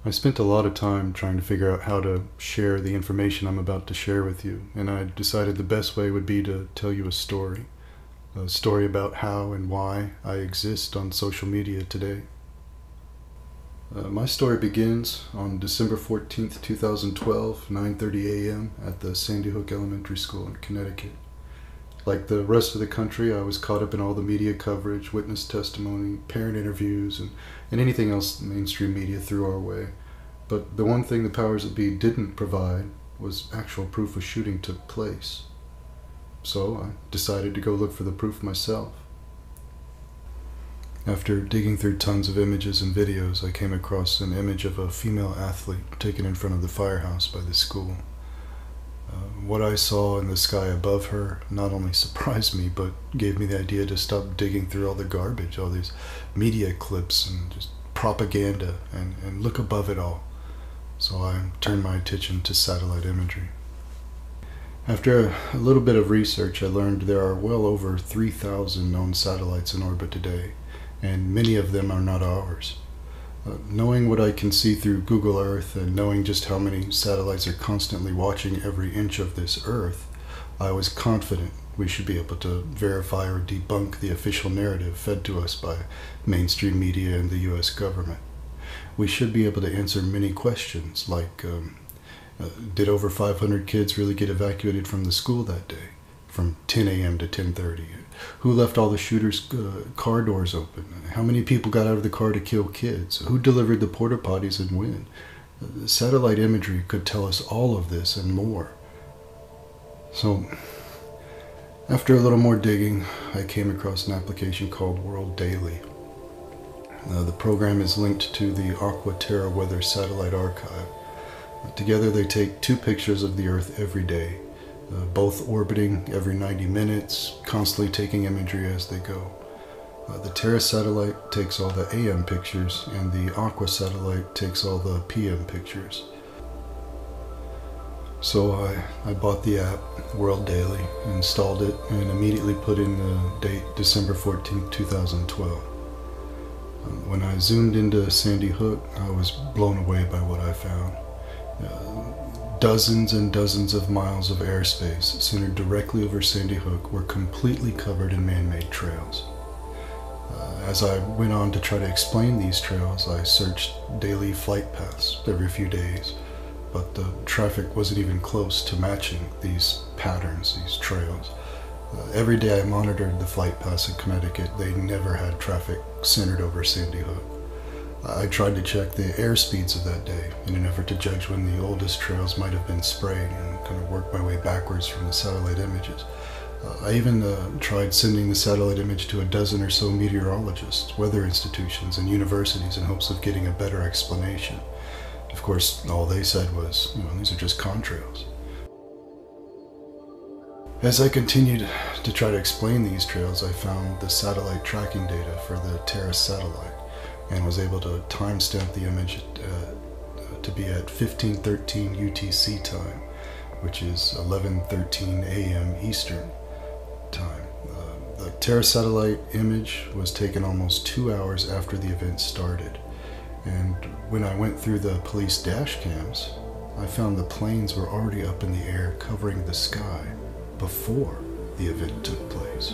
I spent a lot of time trying to figure out how to share the information I'm about to share with you, and I decided the best way would be to tell you a story about how and why I exist on social media today. My story begins on December 14th, 2012, 9:30 a.m. at the Sandy Hook Elementary School in Connecticut. Like the rest of the country, I was caught up in all the media coverage, witness testimony, parent interviews, and anything else mainstream media threw our way. But the one thing the powers that be didn't provide was actual proof a shooting took place. So I decided to go look for the proof myself. After digging through tons of images and videos, I came across an image of a female athlete taken in front of the firehouse by the school. What I saw in the sky above her not only surprised me, but gave me the idea to stop digging through all the garbage, all these media clips and just propaganda, and look above it all. So I turned my attention to satellite imagery. After a little bit of research, I learned there are well over 3,000 known satellites in orbit today, and many of them are not ours. Knowing what I can see through Google Earth and knowing just how many satellites are constantly watching every inch of this Earth, I was confident we should be able to verify or debunk the official narrative fed to us by mainstream media and the US government. We should be able to answer many questions like, did over 500 kids really get evacuated from the school that day, from 10 a.m. to 10:30? Who left all the shooters' car doors open? How many people got out of the car to kill kids? Who delivered the porta potties and when? Satellite imagery could tell us all of this and more. So, after a little more digging, I came across an application called World Daily. The program is linked to the Aqua Terra Weather Satellite Archive. Together they take 2 pictures of the Earth every day, both orbiting every 90 minutes, constantly taking imagery as they go. The Terra satellite takes all the AM pictures, and the Aqua satellite takes all the PM pictures. So I bought the app, World Daily, installed it, and immediately put in the date December 14, 2012. When I zoomed into Sandy Hook, I was blown away by what I found. Dozens and dozens of miles of airspace centered directly over Sandy Hook were completely covered in man-made trails. As I went on to try to explain these trails, I searched daily flight paths every few days, but the traffic wasn't even close to matching these patterns, these trails. Every day I monitored the flight paths in Connecticut. They never had traffic centered over Sandy Hook. I tried to check the airspeeds of that day in an effort to judge when the oldest trails might have been sprayed and kind of work my way backwards from the satellite images. I even tried sending the satellite image to a dozen or so meteorologists, weather institutions, and universities in hopes of getting a better explanation. Of course, all they said was, these are just contrails. As I continued to try to explain these trails, I found the satellite tracking data for the Terra satellite, and was able to timestamp the image to be at 15:13 UTC time, which is 11:13 a.m. Eastern time. The Terra satellite image was taken almost 2 hours after the event started, and when I went through the police dash cams, I found the planes were already up in the air covering the sky before the event took place.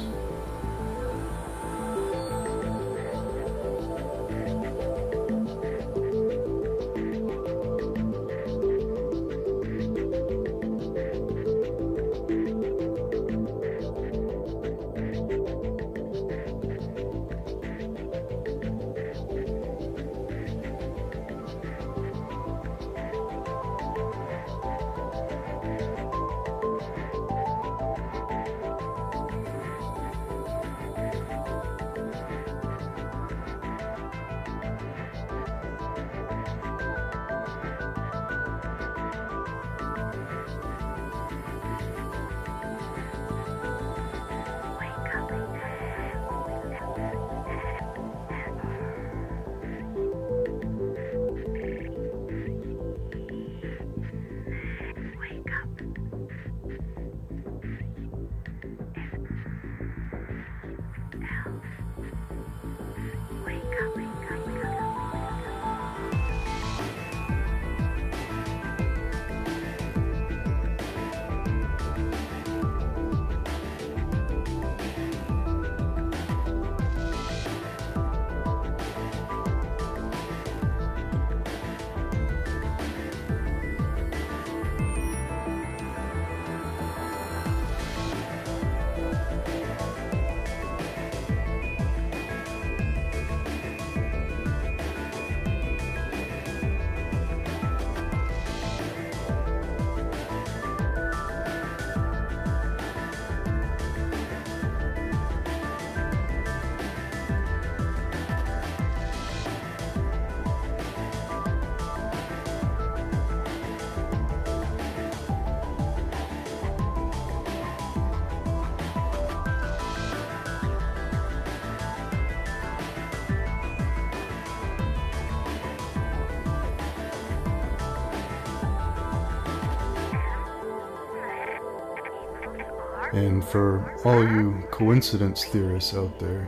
And for all you coincidence theorists out there,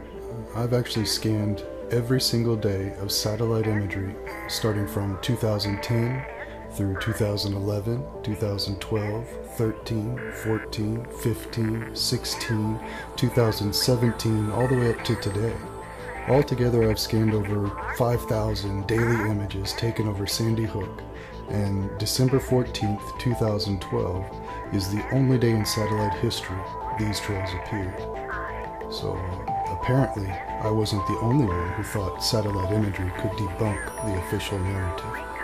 I've actually scanned every single day of satellite imagery starting from 2010 through 2011, 2012, 13, 14, 15, 16, 2017, all the way up to today. Altogether, I've scanned over 5,000 daily images taken over Sandy Hook, and December 14th, 2012 is the only day in satellite history these trails appeared. So apparently, I wasn't the only one who thought satellite imagery could debunk the official narrative.